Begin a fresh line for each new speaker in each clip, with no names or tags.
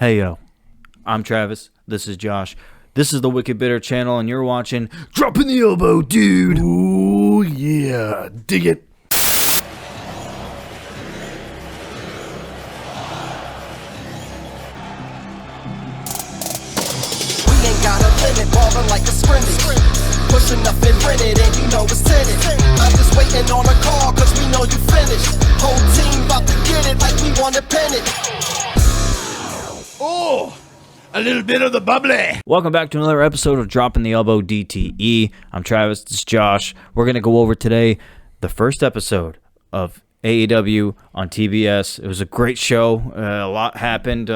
Hey yo, I'm Travis, this is Josh, this is the Wicked Bitter channel, and you're watching Dropping the Elbow, dude!
Ooh, yeah, dig it.
We ain't got a limit, ballin' like a scrimmage. Pushing up and rented, and you know it's tennis. I'm just waiting on a call, cause we know you finished. Whole team about to get it like we want a pennant.
Oh, a little bit of the bubbly.
Welcome back to another episode of Dropping the Elbow DTE. I'm Travis, this is Josh. We're going to go over today the first episode of AEW on TBS. It was a great show. A lot happened,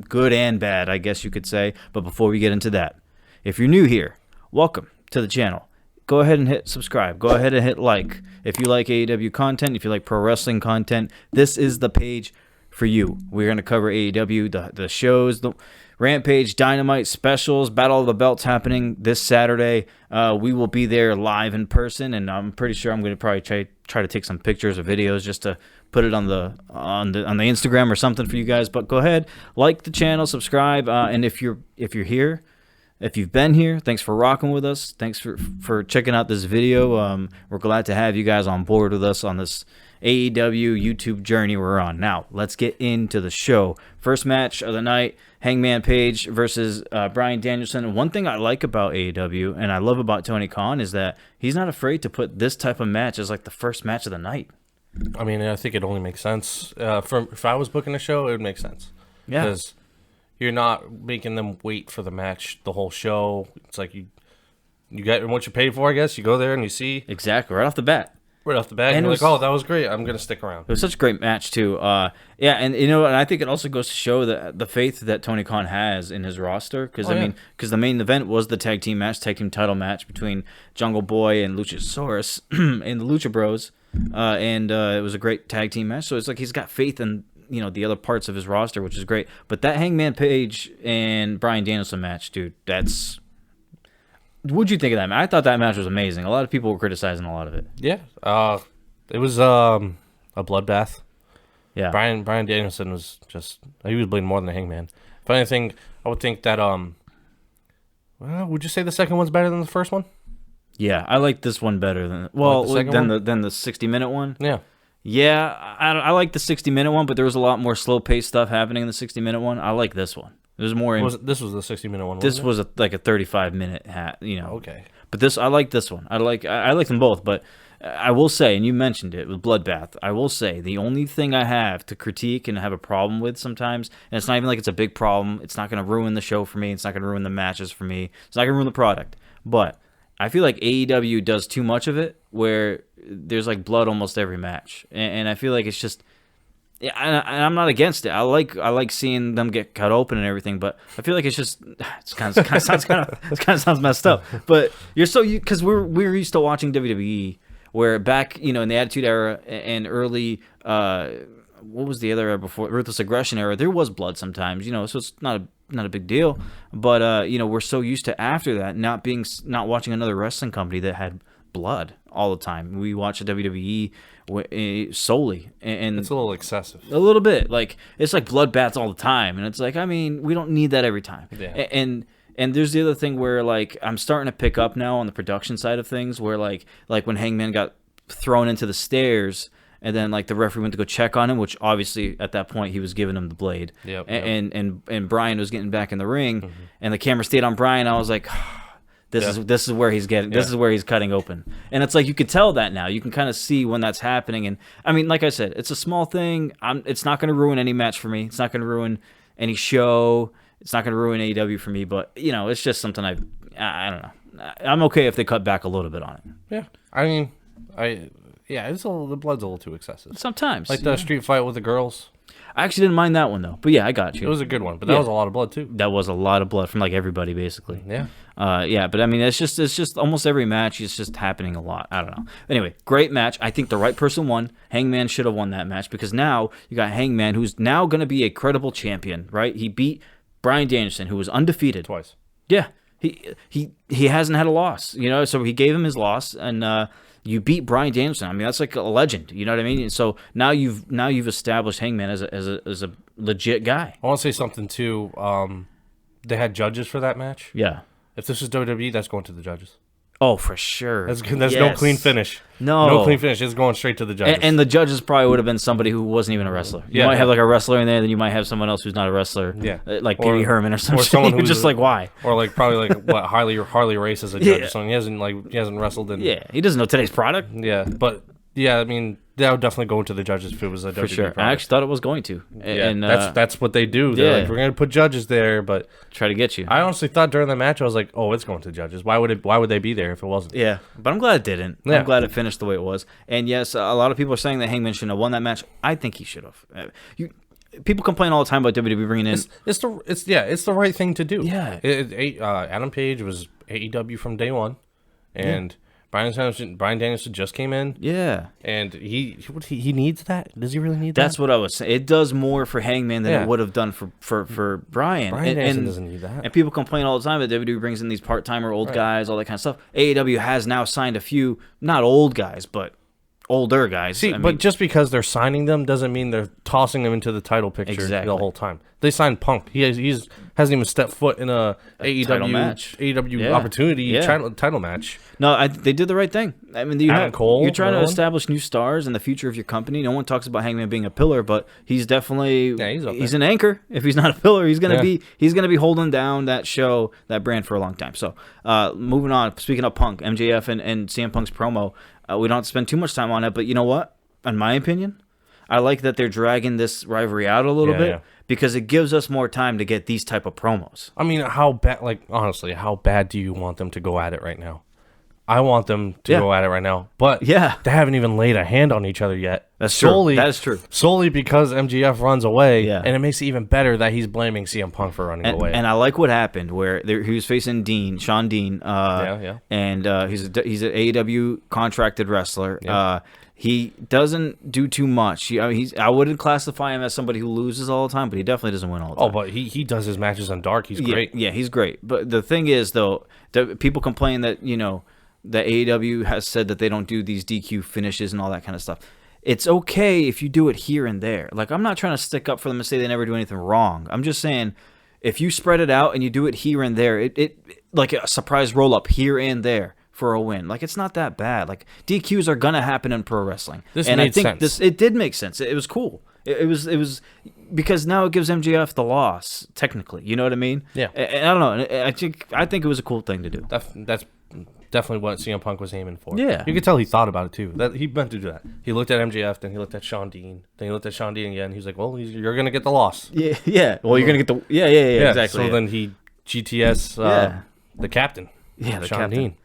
good and bad, I guess you could say. But before we get into that, if you're new here, welcome to the channel. Go ahead and hit subscribe. Go ahead and hit like. If you like AEW content, if you like pro wrestling content, this is the page for you. We're going to cover AEW, the shows, the Rampage, Dynamite, specials, Battle of the Belts happening this Saturday. We will be there live in person, and I'm pretty sure I'm going to probably try to take some pictures or videos just to put it on the Instagram or something for you guys. But go ahead, like the channel, subscribe, and if you're here, if you've been here, thanks for rocking with us. Thanks for checking out this video. We're glad to have you guys on board with us on this AEW YouTube journey we're on. Now, let's get into the show. First match of the night, Hangman Page versus Bryan Danielson. And one thing I like about AEW, and I love about Tony Khan, is that he's not afraid to put this type of match as like the first match of the night.
I mean, I think it only makes sense. If I was booking a show, it would make sense.
Yeah.
Because you're not making them wait for the match the whole show. It's like you get what you paid for, I guess. You go there and you see.
Exactly, right off the bat.
Right off the bat, and you're like, oh, that was great. I'm going to stick around.
It was such a great match, too. Yeah, and you know, and I think it also goes to show the faith that Tony Khan has in his roster. Because, because the main event was the tag team title match between Jungle Boy and Luchasaurus and the Lucha Bros. And it was a great tag team match. So it's like he's got faith in, you know, the other parts of his roster, which is great. But that Hangman Page and Bryan Danielson match, dude, that's... What'd you think of that match? I thought that match was amazing. A lot of people were criticizing a lot of it.
Yeah. It was a bloodbath.
Yeah.
Bryan Danielson was just... He was bleeding more than the Hangman. If anything, I would think that... Well, would you say the second one's better than the first one?
Yeah, I like this one better than... Well,
like the
than the 60-minute one.
Yeah.
Yeah, I like the 60-minute one, but there was a lot more slow-paced stuff happening in the 60-minute one. I like this one. It was more...
This was the 60-minute one,
This was like a 35-minute you know.
Okay.
But I like this one. I like them both, but I will say, and you mentioned it with Bloodbath, I will say the only thing I have to critique and have a problem with sometimes, and it's not even like it's a big problem, it's not going to ruin the show for me, it's not going to ruin the matches for me, it's not going to ruin the product, but I feel like AEW does too much of it, where there's like blood almost every match, and I feel like it's just... Yeah, and I'm not against it. I like seeing them get cut open and everything, but I feel like it's just it kind of sounds messed up. But because we're used to watching WWE, where back in the Attitude Era and early what was the other era before, Ruthless Aggression era, there was blood sometimes, so it's not a big deal. But we're so used to after that not watching another wrestling company that had blood all the time. We watch the WWE solely, and
it's a little excessive.
A little bit, like it's like bloodbaths all the time, and it's like, I mean, we don't need that every time.
Yeah.
And there's the other thing where like I'm starting to pick up now on the production side of things, where like when Hangman got thrown into the stairs, and then like the referee went to go check on him, which obviously at that point he was giving him the blade.
Yep.
And Bryan was getting back in the ring, and the camera stayed on Bryan. I was like, This is where he's getting. This is where he's cutting open, and it's like you could tell that now. You can kind of see when that's happening, and I mean, like I said, it's a small thing. It's not going to ruin any match for me. It's not going to ruin any show. It's not going to ruin AEW for me. But it's just something I don't know. I'm okay if they cut back a little bit on it.
Yeah, I mean, the blood's a little too excessive
sometimes.
Like the street fight with the girls.
I actually didn't mind that one though, but yeah, I got you.
It was a good one, but that was a lot of blood too.
That was a lot of blood from like everybody basically.
Yeah.
But I mean, it's just almost every match is just happening a lot. I don't know. Anyway, great match. I think the right person won. Hangman should have won that match because now you got Hangman, who's now going to be a credible champion, right? He beat Bryan Danielson, who was undefeated
twice.
Yeah. He hasn't had a loss, so he gave him his loss, and You beat Bryan Danielson. I mean, that's like a legend. You know what I mean? And so now you've established Hangman as a legit guy.
I want to say something too. They had judges for that match.
Yeah.
If this is WWE, that's going to the judges.
Oh, for sure.
There's no clean finish. No clean finish. It's going straight to the judges.
And the judges probably would have been somebody who wasn't even a wrestler. You might have like a wrestler in there, then you might have someone else who's not a wrestler.
Yeah.
Like Pee Wee Herman or something.
Or someone who's
just like, why?
Or like probably like what Harley Race as a judge or something. He hasn't wrestled in.
Yeah, he doesn't know today's product.
Yeah, but I mean that would definitely go into the judges if it was a
For
WWE
sure.
product.
I actually thought it was going to.
Yeah,
And
that's what they do. They're like, we're gonna put judges there, but
try to get you.
I honestly thought during the match I was like, oh, it's going to the judges. Why would they be there if it wasn't?
Yeah, but I'm glad it didn't.
Yeah.
I'm glad it finished the way it was. And yes, a lot of people are saying that Hangman shouldn't have won that match. I think he should have. People complain all the time about WWE bringing in.
It's the right thing to do.
Yeah.
Adam Page was AEW from day one, and Bryan Danielson just came in.
Yeah.
And he needs that. Does he really need that?
That's what I was saying. It does more for Hangman than it would have done for Bryan.
Bryan Danielson doesn't need that.
And people complain all the time that WWE brings in these part-timer old guys, all that kind of stuff. AEW has now signed a few, not old guys, but older guys.
See, but just because they're signing them doesn't mean they're tossing them into the title picture the whole time. They signed Punk. He hasn't even stepped foot in a AEW
match.
AEW opportunity title match.
No, they did the right thing. I mean, you're trying to
Rowan.
establish new stars in the future of your company. No one talks about Hangman being a pillar, but he's definitely he's an anchor. If he's not a pillar, he's gonna be holding down that show, that brand for a long time. So, moving on. Speaking of Punk, MJF and CM Punk's promo. We don't have to spend too much time on it, but you know what? In my opinion, I like that they're dragging this rivalry out a little bit because it gives us more time to get these type of promos.
I mean, how bad? Like honestly, how bad do you want them to go at it right now? I want them to go at it right now, but they haven't even laid a hand on each other yet.
That's true. That is true.
Solely because MJF runs away, and it makes it even better that he's blaming CM Punk for running away.
And I like what happened where he was facing Sean Dean, and he's an AEW contracted wrestler.
Yeah.
He doesn't do too much. I wouldn't classify him as somebody who loses all the time, but he definitely doesn't win all the time.
Oh, but he does his matches on Dark. He's great.
Yeah, he's great. But the thing is, though, people complain that that AEW has said that they don't do these DQ finishes and all that kind of stuff. It's okay if you do it here and there. Like, I'm not trying to stick up for them and say they never do anything wrong. I'm just saying, if you spread it out and you do it here and there, it like a surprise roll up here and there for a win. Like, it's not that bad. Like, DQs are gonna happen in pro wrestling. I think it did make sense. It was cool. It was because now it gives MJF the loss technically. You know what I mean?
Yeah.
And I don't know. I think it was a cool thing to do.
That's definitely what CM Punk was aiming for.
Yeah.
You could tell he thought about it too. That he meant to do that. He looked at MJF, then he looked at Sean Dean, then he looked at Sean Dean again. He was like, "Well, you're gonna get the loss."
Yeah. Well, you're gonna get the exactly.
So then he GTS the captain.
Yeah, the
Sean
captain.
Dean.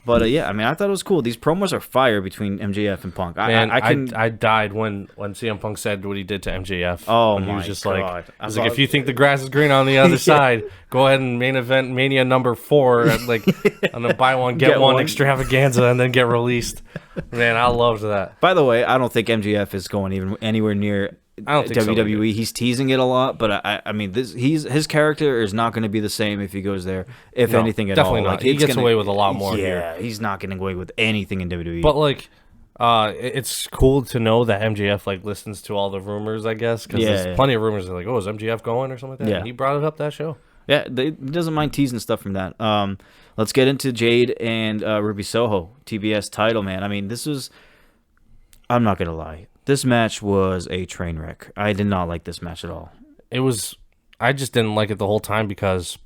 But I mean, I thought it was cool. These promos are fire between MJF and Punk.
I died when CM Punk said what he did to MJF.
Oh
when
my
he was just
God.
Like, if you think the grass is green on the other side, go ahead and main event Mania number 4 on the buy one get one extravaganza and then get released. Man, I loved that.
By the way, I don't think MJF is going even anywhere near
I don't think
WWE.
So
He's teasing it a lot, but I mean, his character is not going to be the same if he goes there. If anything at all,
definitely not. Like, he gets away with a lot more.
Yeah, he's not getting away with anything in WWE.
But it's cool to know that MJF listens to all the rumors. I guess because there's plenty of rumors that are like, oh, is MJF going or something like that?
Yeah,
and he brought it up that show.
Yeah, he doesn't mind teasing stuff from that. Let's get into Jade and Ruby Soho TBS title, man. I mean, this was. I'm not gonna lie. This match was a train wreck. I did not like this match at all.
It was. I just didn't like it the whole time because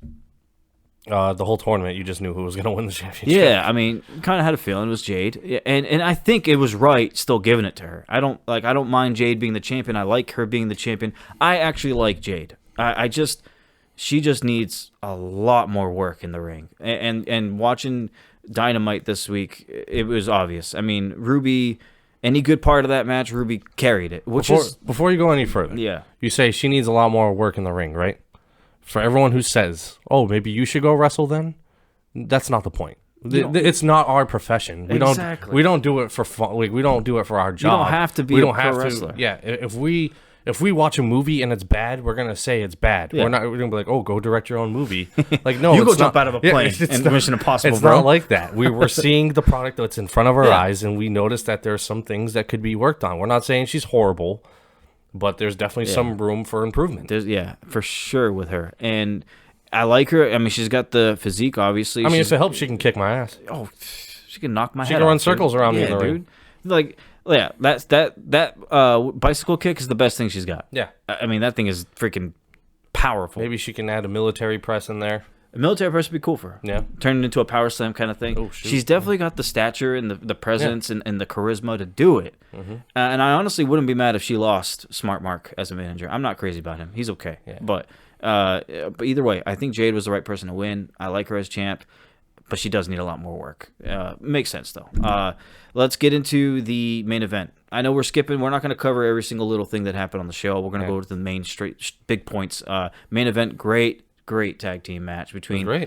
the whole tournament, you just knew who was going to win the championship.
Yeah, I mean, kind of had a feeling it was Jade, and I think it was right still giving it to her. I don't mind Jade being the champion. I like her being the champion. I actually like Jade. She just needs a lot more work in the ring. And watching Dynamite this week, it was obvious. I mean, Ruby. Any good part of that match, Ruby carried it.
Before you go any further, you say she needs a lot more work in the ring, right? For everyone who says, "Oh, maybe you should go wrestle," then that's not the point. It's not our profession. We don't do it for fun. We don't do it for our job.
You don't have to be a pro wrestler.
Yeah, if we if we watch a movie and it's bad, we're gonna say it's bad.
Yeah.
We're gonna be like, oh, go direct your own movie. Like, no,
you go
it's
jump
not,
out of a plane and Mission Impossible.
It's
bro.
not like that. We're seeing the product that's in front of our eyes, and we notice that there's some things that could be worked on. We're not saying she's horrible, but there's definitely some room for improvement.
There's for sure with her, and I like her. I mean, she's got the physique, obviously.
I mean, if it helps, she can kick my ass.
Oh, she can knock my head
She
off.
can run circles around me in the ring.
Dude. Like, yeah, that bicycle kick is the best thing she's got.
Yeah.
I mean, that thing is freaking powerful.
Maybe she can add a military press in there.
A military press would be cool for her.
Yeah.
Turn it into a power slam kind of thing.
Oh, shoot.
She's definitely got the stature and the presence and the charisma to do it.
Mm-hmm.
And I honestly wouldn't be mad if she lost Smart Mark as a manager. I'm not crazy about him. He's okay.
Yeah.
But either way, I think Jade was the right person to win. I like her as champ, but she does need a lot more work. Makes sense, though. Let's get into the main event. I know we're skipping. We're not going to cover every single little thing that happened on the show. We're going to go to the main big points. Main event, great tag team match between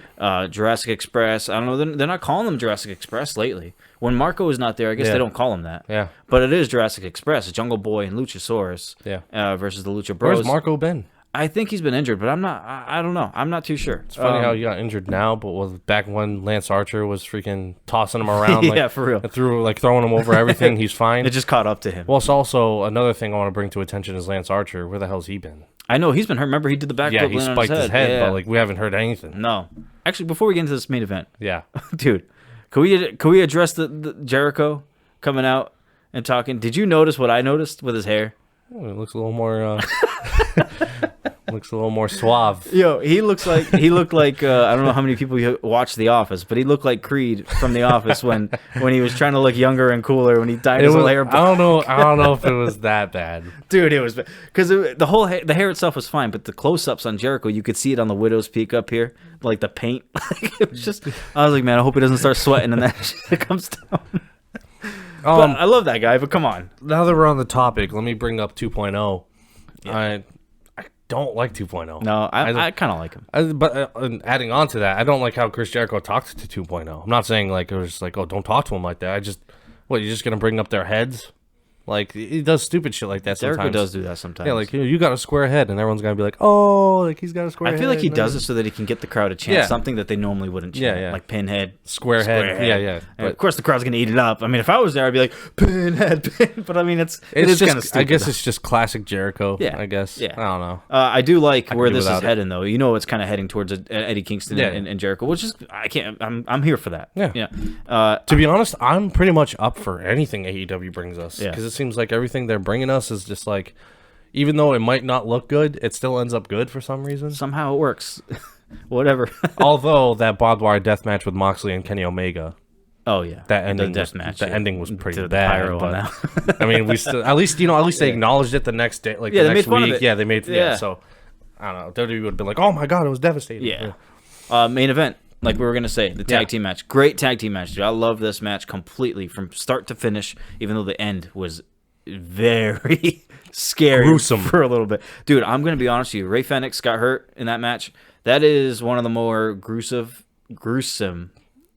Jurassic Express. I don't know. They're not calling them Jurassic Express lately. When Marco is not there, I guess they don't call them that.
Yeah.
But it is Jurassic Express. Jungle Boy and Luchasaurus versus the Lucha Bros.
Where's Marco been?
I think he's been injured, but I'm not. I don't know. I'm not too sure.
It's funny how he got injured now, but was back when Lance Archer was freaking tossing him around, like,
for real,
throwing him over everything. He's fine.
It just caught up to him.
Well, it's also another thing I want to bring to attention is Lance Archer. Where the hell's he been?
I know he's been hurt. Remember, he did the backflip.
Yeah, he spiked his head, but like we haven't heard anything.
No, actually, before we get into this main event,
dude,
can we address the Jericho coming out and talking? Did you notice what I noticed with his hair?
Oh, it looks a little more. Looks a little more suave.
Yo, he looked like I don't know how many people watch The Office, but he looked like Creed from The Office when he was trying to look younger and cooler when he dyed his hair.
I don't know if it was that bad,
dude. It was because the hair itself was fine, but the close-ups on Jericho, you could see it on the widow's peak up here, like the paint. It was just, I was like, man, I hope he doesn't start sweating and that shit comes down. But I love that guy, but come on.
Now that we're on the topic, let me bring up 2.0. Yeah. I don't like 2.0.
No, I kind of like him.
But adding on to that, I don't like how Chris Jericho talks to 2.0. I'm not saying like it was like, oh, don't talk to him like that. You're just gonna bring up their heads? Like, he does stupid shit like that sometimes.
Jericho does do that sometimes.
Yeah, like, you got a square head, and everyone's going to be like, oh, like, he's got a square head.
I feel like he does it so that he can get the crowd to chant something that they normally wouldn't chant.
Yeah.
Like pinhead,
square head. Yeah.
And of course, the crowd's going to eat it up. I mean, if I was there, I'd be like, pinhead, pin. But I mean, it is kind of stupid.
I guess it's just classic Jericho.
Yeah.
I guess.
Yeah.
I don't know.
I do like where this is heading, though. You know, it's kind of heading towards Eddie Kingston and Jericho, which is, I'm here for that.
Yeah. To be honest, I'm pretty much up for anything AEW brings us. Because it seems like everything they're bringing us is just like, even though it might not look good, it still ends up good for some reason.
Somehow it works. Whatever.
Although that barbed wire death match with Moxley and Kenny Omega.
Oh yeah,
that ending.
The
ending was pretty bad. But I mean, we still at least they acknowledged it the next day, like the next week. Yeah, they made So I don't know. WWE would have been like, oh my god, it was devastating.
Yeah. Main event. Like we were going to say, the tag team match. Great tag team match, dude. I love this match completely from start to finish, even though the end was very scary,
gruesome
for a little bit. Dude, I'm going to be honest with you. Rey Fenix got hurt in that match. That is one of the more gruesome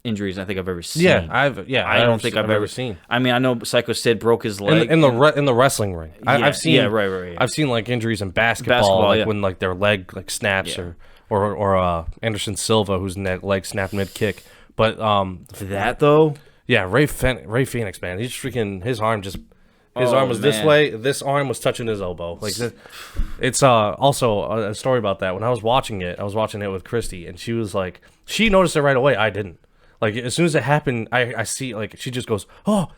injuries I think I've ever seen.
I don't think I've ever seen.
I mean, I know Psycho Sid broke his leg
in the wrestling ring. I've seen
right.
I've seen like injuries in basketball like when like their leg like snaps or Anderson Silva whose leg snapped mid kick. But
that though,
Rey Fenix, man, he's freaking his arm just. His arm was this way. This arm was touching his elbow. Like it's also a story about that. When I was watching it with Christy, and she was like, she noticed it right away. I didn't. Like as soon as it happened, I see like she just goes, oh.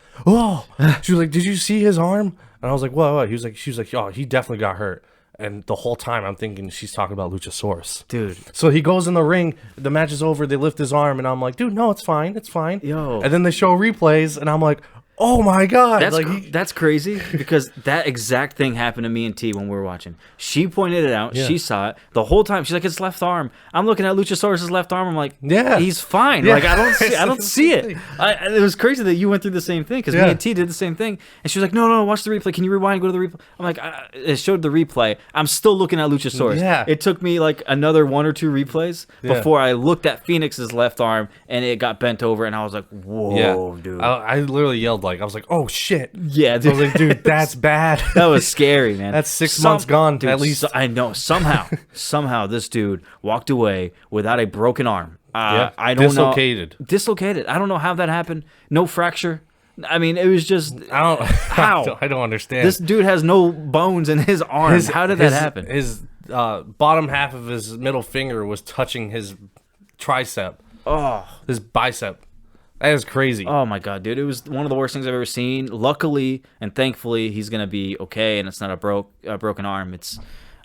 She was like, did you see his arm? And I was like, what? She was like, oh, he definitely got hurt. And the whole time I'm thinking she's talking about Luchasaurus.
Dude.
So he goes in the ring, the match is over, they lift his arm, and I'm like, dude, no, it's fine.
Yo.
And then they show replays, and I'm like, oh my god,
that's crazy because that exact thing happened to me and T when we were watching. She pointed it out. She saw it the whole time. She's like, "It's left arm." I'm looking at Luchasaurus' left arm. I'm like, "Yeah, he's fine." Yeah. Like I don't see it. It was crazy that you went through the same thing because me and T did the same thing. And she was like, "No, watch the replay. Can you rewind? Go to the replay." I'm like, it showed the replay. I'm still looking at Luchasaurus.
Yeah.
It took me like another 1 or 2 replays before I looked at Phoenix's left arm and it got bent over, and I was like, "Whoa, dude!"
I literally yelled Like I was like, oh shit.
Yeah,
I was like, dude, that's bad.
That was scary, man.
That's 6 months gone,
dude,
at least.
I know. Somehow this dude walked away without a broken arm.
Yeah,
I don't
dislocated.
know. Dislocated. I don't know how that happened. No fracture. I mean, it was just how.
I don't understand.
This dude has no bones in his arm. How did that happen?
His bottom half of his middle finger was touching his tricep.
Oh,
his bicep. That is crazy.
Oh my god, dude! It was one of the worst things I've ever seen. Luckily and thankfully, he's gonna be okay, and it's not a broken arm.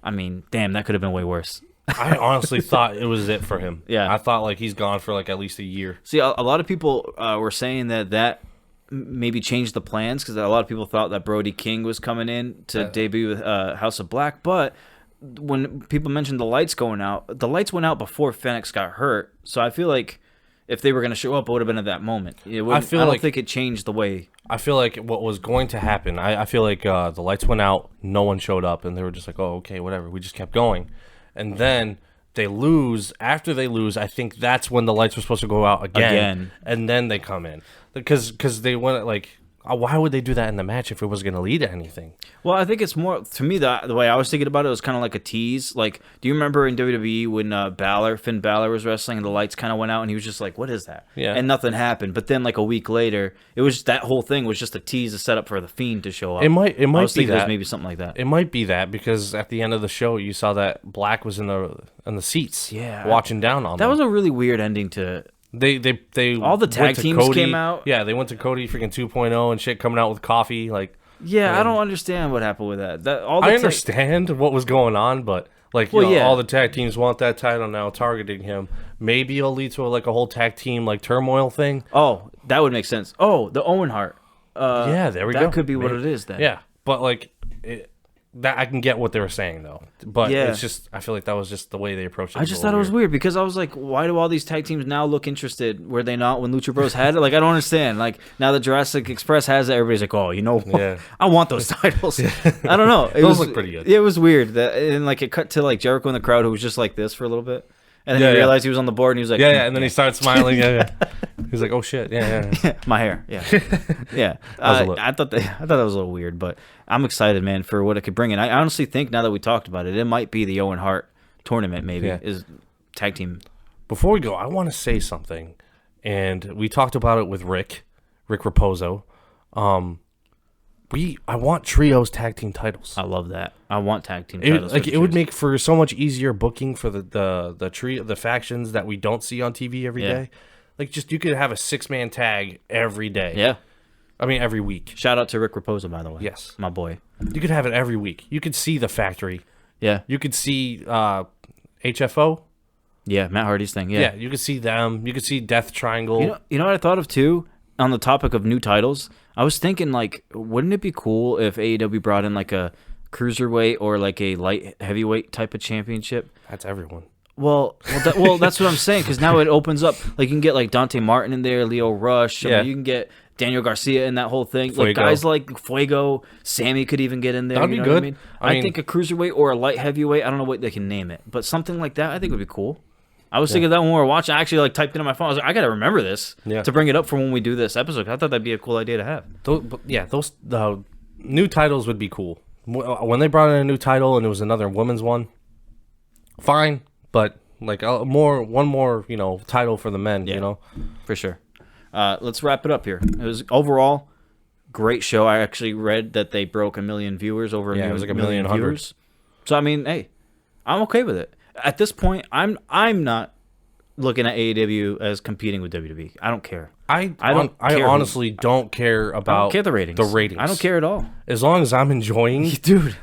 I mean, damn, that could have been way worse.
I honestly thought it was it for him.
Yeah,
I thought like he's gone for like at least a year.
See, a lot of people were saying that maybe changed the plans because a lot of people thought that Brody King was coming in to debut with House of Black, but when people mentioned the lights going out, the lights went out before Fenix got hurt. So I feel like if they were going to show up, it would have been at that moment. I don't think it changed the way.
I feel like what was going to happen, I feel like the lights went out, no one showed up, and they were just like, oh, okay, whatever. We just kept going. And then they lose. After they lose, I think that's when the lights were supposed to go out again. And then they come in. Because they went like, why would they do that in the match if it was going to lead to anything? Well,
I think it's more, to me, the way I was thinking about it was kind of like a tease. Like, do you remember in WWE when Finn Balor was wrestling and the lights kind of went out and he was just like, what is that?
Yeah.
And nothing happened. But then like a week later, it was that whole thing was just a tease to set up for the Fiend to show up.
It might
I was
be
thinking
that.
It was maybe something like that.
It might be that because at the end of the show, you saw that Black was in the seats, watching down on them.
That was a really weird ending to.
They
all the tag teams
Cody,
came out.
Yeah, they went to Cody freaking 2.0 and shit, coming out with coffee. Like,
yeah, I don't understand what happened with that.
I understand what was going on, but like, all the tag teams want that title now, targeting him. Maybe it'll lead to a whole tag team like turmoil thing.
Oh, that would make sense. Oh, the Owen Hart.
Yeah, there we go.
That could be what it is then.
Yeah, but like that I can get what they were saying though, but it's just I feel like that was just the way they approached it.
I just thought it was weird because I was like, why do all these tag teams now look interested? Were they not when Lucha Bros had it? Like, I don't understand. Like, now that Jurassic Express has it, everybody's like, oh, you know what? I want those titles. I don't know.
Those look pretty good.
It was weird that, and like it cut to like Jericho in the crowd who was just like this for a little bit. And then he realized he was on the board, and he was like,
and then he started smiling. He's like, oh shit,
my hair, yeah. I thought that was a little weird, but I'm excited, man, for what it could bring. And I honestly think now that we talked about it, it might be the Owen Hart tournament, maybe is tag team.
Before we go, I want to say something, and we talked about it with Rick Raposo. I want trios tag team titles.
I love that. I want tag team titles.
It would make for so much easier booking for the factions that we don't see on TV every day. Like, just you could have a 6-man tag every day.
Yeah.
I mean, every week.
Shout out to Rick Raposo, by the way.
Yes.
My boy.
You could have it every week. You could see the factory.
Yeah.
You could see HFO.
Yeah, Matt Hardy's thing. Yeah.
You could see them. You could see Death Triangle.
You know what I thought of too? On the topic of new titles, I was thinking, like, wouldn't it be cool if AEW brought in like a cruiserweight or like a light heavyweight type of championship?
That's everyone.
Well, that's what I'm saying, because now it opens up. Like, you can get like Dante Martin in there, Leo Rush. I mean, you can get Daniel Garcia in that whole thing.
Fuego.
Like guys like Fuego, Sammy could even get in there.
That'd be good.
I think a cruiserweight or a light heavyweight. I don't know what they can name it, but something like that I think would be cool. I was thinking that when we were watching. I actually like typed it in my phone. I was like, I gotta remember this to bring it up for when we do this episode. I thought that'd be a cool idea to have.
Those new titles would be cool. When they brought in a new title and it was another women's one, fine. But like one more title for the men.
For sure. Let's wrap it up here. It was overall great show. I actually read that they broke 1 million viewers over.
It was like 1 million viewers.
So I mean, hey, I'm okay with it. At this point, I'm not looking at AEW as competing with WWE. I don't care.
I honestly don't care about.
I don't care the ratings. I don't care at all.
As long as I'm enjoying,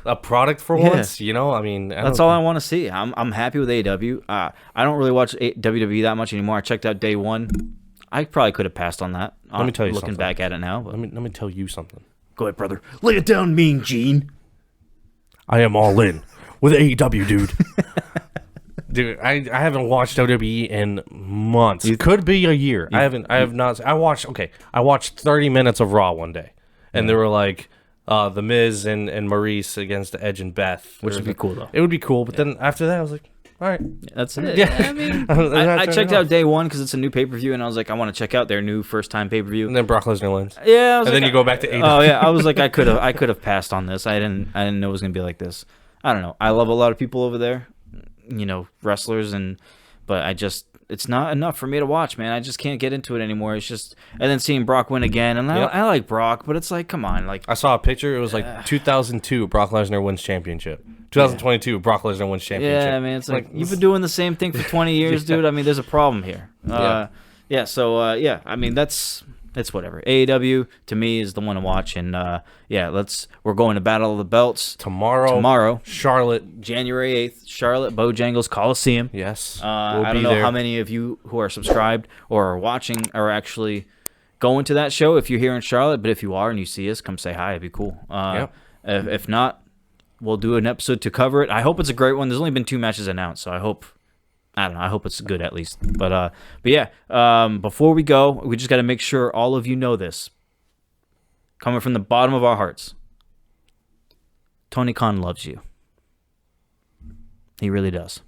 a product for once. I mean,
that's all I want to see. I'm happy with AEW. I don't really watch WWE that much anymore. I checked out day one. I probably could have passed on that.
Let me tell you
looking
something.
back at it now. But.
Let me tell you something.
Go ahead, brother. Lay it down, Mean Gene.
I am all in with AEW, dude. Dude, I haven't watched WWE in months. It could be a year. I have not. I watched 30 minutes of Raw one day, and they were like, The Miz and Maurice against Edge and Beth.
Which would be cool, though.
It would be cool, but then after that, I was like, All right.
That's it.
Yeah.
I mean,
I'm not
I
turning
checked
it
out
off.
day one because it's a new pay-per-view, and I was like, I want to check out their new first-time pay-per-view.
And then Brock Lesnar wins.
Yeah, I was
And then
like,
you go back to AEW.
Oh yeah, I was like, I could have passed on this. I didn't know it was gonna be like this. I don't know. I love a lot of people over there, wrestlers, but it's not enough for me to watch, man. I just can't get into it anymore. It's just, and then seeing Brock win again, and
Yep.
I like Brock, but it's like, come on, like
I saw a picture. It was like 2002, Brock Lesnar wins championship. 2022, Brock Lesnar wins championship.
yeah, man. It's like you've been doing the same thing for 20 years, dude. I mean, there's a problem here. Yeah. So I mean, it's whatever. AEW to me is the one to watch, and we're going to Battle of the Belts
Tomorrow, Charlotte.
January 8th, Charlotte Bojangles Coliseum.
Yes,
I don't know how many of you who are subscribed or are watching are actually going to that show if you're here in Charlotte, but if you are and you see us, come say hi. It'd be cool. If not, we'll do an episode to cover it. I hope it's a great one. There's only been 2 matches announced, so I hope it's good at least. But yeah, before we go, we just got to make sure all of you know this. Coming from the bottom of our hearts, Tony Khan loves you. He really does.